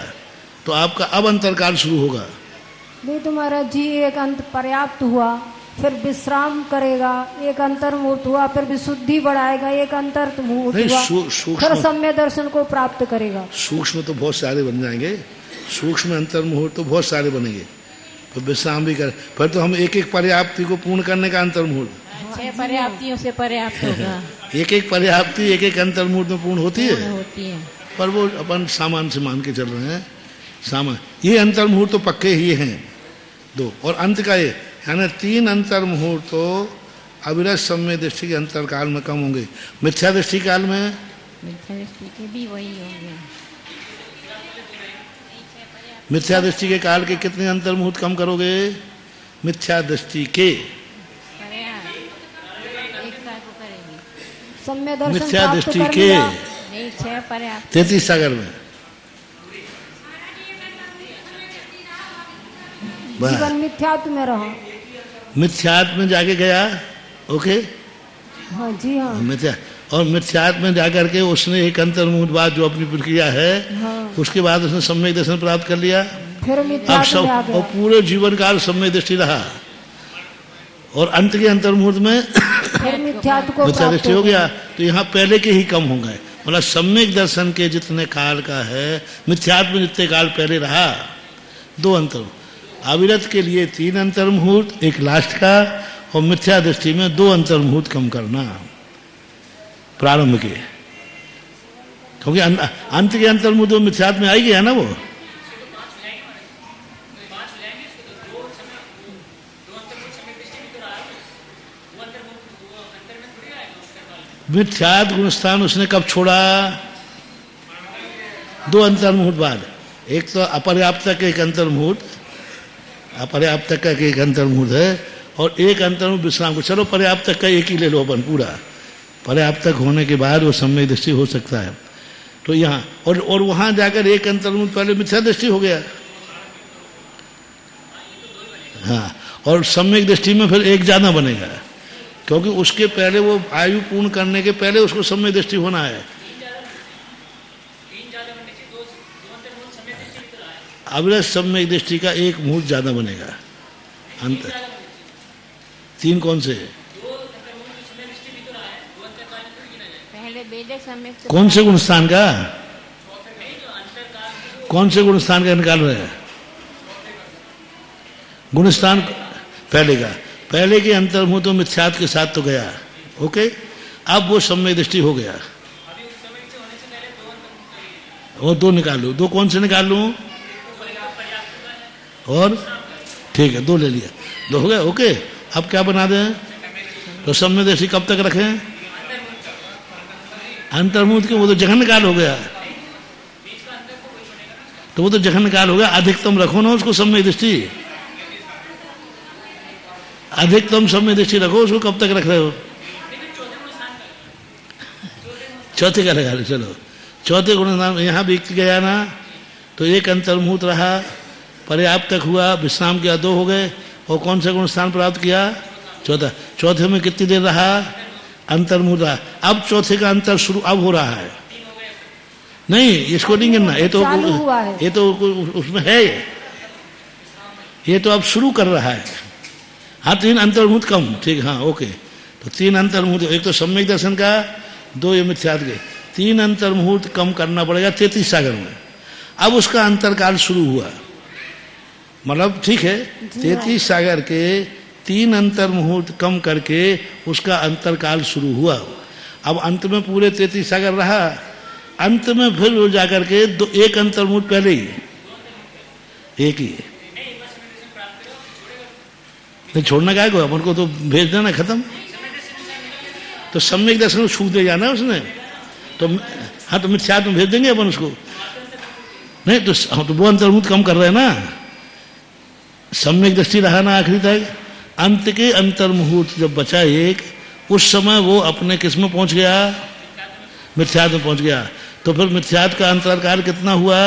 तो आपका अब अंतरकाल शुरू होगा। नहीं तो महाराज जी, एक अंत पर्याप्त हुआ, फिर विश्राम करेगा, एक अंतर्मुहूर्त हुआ, फिर विशुद्धि बढ़ाएगा, एक अंतर्मुहूर्त हुआ, फिर सम्य दर्शन को प्राप्त करेगा। सूक्ष्म तो बहुत सारे बन जाएंगे, सूक्ष्म अंतर्मुहूर्त तो बहुत सारे बनेंगे, तो विश्राम भी कर। फिर तो हम एक पर्याप्ति को पूर्ण करने का अंतर्मुहूर्त, 6 पर्याप्तियों से पर्याप्त होगा। एक पर्याप्ति एक अंतर्मुहूर्त में पूर्ण होती है, पर वो अपन सामान से मान के चल रहे हैं। सामान ये अंतर्मुहूर्त तो पक्के ही हैं 2, और अंत का ये यानी 3 अंतर्मुहूर्त तो अविरत सम्यक दृष्टि के अंतरकाल में कम होंगे। मिथ्या दृष्टि काल में मिथ्या दृष्टि के भी वही होंगे। मिथ्या दृष्टि के काल के कितने अंतर्मुहूर्त कम करोगे? मिथ्या दृष्टि के मिथ्या दृष्टि के 33 सागर में जीवन मिथ्यात्व में रहा, मिथ्यात्व में जाके गया। ओके, हाँ जी हाँ। और मिथ्यात्व में जाकर के उसने एक अंतर्मुहूर्त बाद जो अपनी प्रक्रिया है, हाँ, उसके बाद उसने सम्यक दर्शन प्राप्त कर लिया। फिर अब सब और पूरे जीवन काल सम्यक दृष्टि रहा, और अंत के अंतर्मुहूर्त में मिथ्या दृष्टि हो गया। तो यहाँ पहले के ही कम हो गए, मतलब सम्यक दर्शन के जितने काल का है, मिथ्यात्व में जितने काल पहले रहा 2 अंतर। अविरत के लिए 3 अंतर्मुहूर्त, एक लास्ट का, और मिथ्या दृष्टि में 2 अंतर्मुहूर्त कम करना प्रारंभ के, क्योंकि अंत के अंतर्मुहूर्त तो मिथ्यात्व में आ ही गया ना वो। मिथ्यात्व गुणस्थान उसने कब छोड़ा? 2 अंतर्मुहूर्त बाद। एक तो अपर्याप्त का एक अंतर्मुहूर्त, पर्याप्त तक का एक अंतर्मुहूर्त है और एक अंतर्मुहूर्त विश्राम को। चलो पर्याप्त तक का एक ही ले लो अपन पूरा, पर्याप्त तक होने के बाद वो सम्यक दृष्टि हो सकता है। तो यहाँ और वहां जाकर एक अंतर्मुहूर्त पहले मिथ्या दृष्टि हो गया, हाँ, और सम्यक दृष्टि में फिर एक ज्यादा बनेगा, क्योंकि उसके पहले वो आयु पूर्ण करने के पहले उसको सम्यक दृष्टि होना है। अविरत सम्यक दृष्टि का एक मुहूर्त ज्यादा बनेगा। अंतर 3 कौन से? पहले वेदक सम्यक, कौन से गुण स्थान का? कौन से गुण स्थान का निकाल रहे हैं? गुण स्थान पहले का, पहले के अंतर्मुहूर्त मिथ्यात्व के साथ तो गया, ओके। अब वो सम्यक दृष्टि हो गया, वो 2 निकाल लो। 2 कौन से निकाल लूं? और ठीक है 2 ले लिया, 2 हो गए, ओके। अब क्या बना दें? तो सम्यक दृष्टि कब तक रखें? अंतर्मुहूर्त के, वो तो जघन्य काल हो गया, तो वो तो जघन्य काल हो गया। अधिकतम रखो ना उसको सम्यक दृष्टि, अधिकतम सम्यक दृष्टि रखो उसको। कब तक रख रहे हो? चौथे का लगा लो, चलो चौथे गुण नाम यहाँ बीत गया ना, तो एक अंतर्मुहूर्त रहा, पर्याप्त तक हुआ, विश्राम किया, 2 हो गए। और कौन सा गुण स्थान प्राप्त किया? चौथा। चौथे में कितनी देर रहा? अंतर्मुहूर्त रहा। अब चौथे का अंतर शुरू अब हो रहा है, नहीं इसको नहीं गिनना, ये तो उसमें है, ये तो अब शुरू कर रहा है। हाँ 3 अंतर्मुहूर्त कम, ठीक, हाँ ओके। तो 3 अंतर्मुहूर्त, एक तो सम्यक दर्शन का, 2 ये मिथ्यात्व के, 3 अंतर्मुहूर्त कम करना पड़ेगा 33 सागर में। अब उसका अंतरकाल शुरू हुआ, मतलब ठीक है 33 सागर के 3 अंतर्मुहूर्त कम करके उसका अंतरकाल शुरू हुआ। अब अंत में पूरे 33 सागर रहा, अंत में फिर वो जाकर के 1 अंतर्मुहूर्त पहले ही, एक ही नहीं छोड़ना क्या को, अपन को तो भेज देना, खत्म। तो सम्यक दर्शन को छू दे जाना उसने, तो हाँ तो मिथ्यात्व में भेज देंगे अपन उसको, नहीं तो हाँ तो वो अंतर्मुहूर्त कम कर रहे हैं ना। सम्यक दृष्टि रहा ना आखिरी तक, अंत के अंतर्मुहूर्त जब बचा एक, उस समय वो अपने किस में पहुंच गया? मिथ्यात्व में पहुंच गया। तो फिर मिथ्यात्व का अंतरकाल कितना हुआ?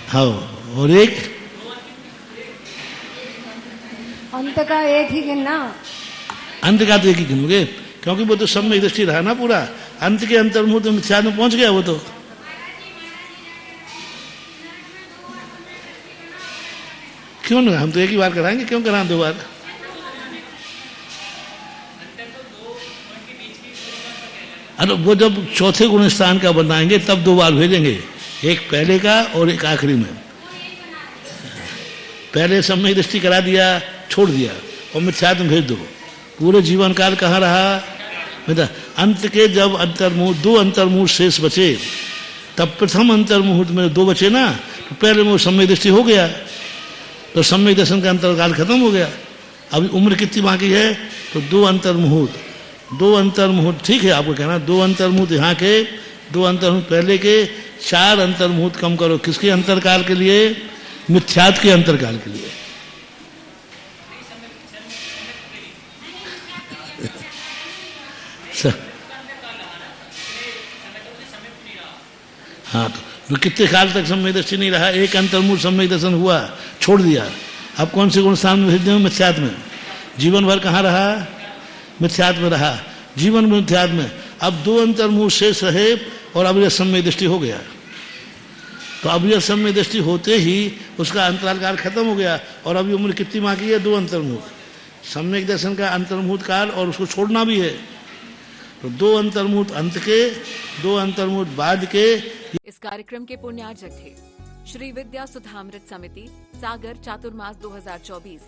हाँ, और एक अंत का एक ही गिनना, अंत का तो एक ही गिनोगे, क्योंकि वो तो सम्यक दृष्टि रहा ना पूरा। अंत के अंतर्मुहूर्त में मिथ्यात्व में पहुंच गया वो तो। क्यों ना, हम तो एक ही बार कराएंगे, क्यों कराएं 2 बार? अरे वो जब चौथे गुण स्थान का बनाएंगे तब 2 बार भेजेंगे, एक पहले का और एक आखिरी में। पहले सम्यक दृष्टि करा दिया, छोड़ दिया, और मिथ्यात्व में भेज दो। पूरे जीवन काल कहाँ रहा? अंत के जब अंतर्मुहूर्त 2 अंतर्मुहूर्त शेष बचे, तब प्रथम अंतर्मुहूर्त में 2 बचे ना, तो पहले में सम्यक दृष्टि हो गया, तो सम्यक दर्शन का अंतरकाल खत्म हो गया। अभी उम्र कितनी बाकी है? तो 2 अंतर्मुहूर्त, 2 अंतर्मुहूर्त, ठीक है आपको कहना 2 अंतर्मुहूर्त यहाँ के, 2 अंतर्मुहूर्त पहले के, 4 अंतर्मुहूर्त कम करो, किसके अंतरकाल के लिए? मिथ्यात्व के अंतरकाल के लिए। हाँ तो कितने काल तक सम्यक दर्शन नहीं रहा? एक अंतर्मुहूर्त सम्यक दर्शन हुआ, छोड़ दिया। अब कौन से गुण स्थान में भेज दें? मिथ्यात्व में। जीवन भर कहाँ रहा? मिथ्यात्व में रहा, जीवन में मिथ्यात्व में। अब 2 अंतर्मुहूर्त शेष रहे और अविरत सम्यक दृष्टि हो गया। तो अविरत सम्यक दृष्टि होते ही उसका अंतराल काल खत्म हो गया, और अभी उम्र कितनी बाकी है? 2 अंतर्मुहूर्त, सम्यक दर्शन का अंतर्मुहूर्त काल, और उसको छोड़ना भी है। तो 2 अंतर्मुहूर्त अंत के, 2 अंतर्मुहूर्त बाद के। इस कार्यक्रम के पुण्यार्जक थे श्री विद्या सुधामृत समिति सागर चातुर्मास 2024,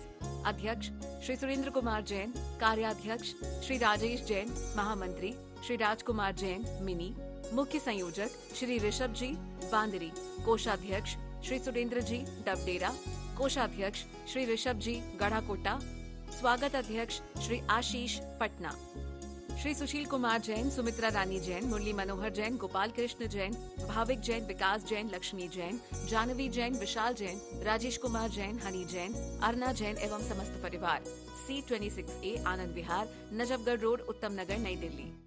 अध्यक्ष श्री सुरेंद्र कुमार जैन, कार्याध्यक्ष श्री राजेश जैन, महामंत्री श्री राजकुमार जैन मिनी, मुख्य संयोजक श्री ऋषभ जी बांदरी, कोषाध्यक्ष श्री सुरेंद्र जी डबडेरा, कोषाध्यक्ष श्री ऋषभ जी गढ़ाकोटा, स्वागत अध्यक्ष श्री आशीष पटना। श्री सुशील कुमार जैन, सुमित्रा रानी जैन, मुरली मनोहर जैन, गोपाल कृष्ण जैन, भाविक जैन, विकास जैन, लक्ष्मी जैन, जानवी जैन, विशाल जैन, राजेश कुमार जैन, हनी जैन, अर्ना जैन एवं समस्त परिवार। C26A आनंद विहार, नजफगढ़ रोड, उत्तम नगर, नई दिल्ली।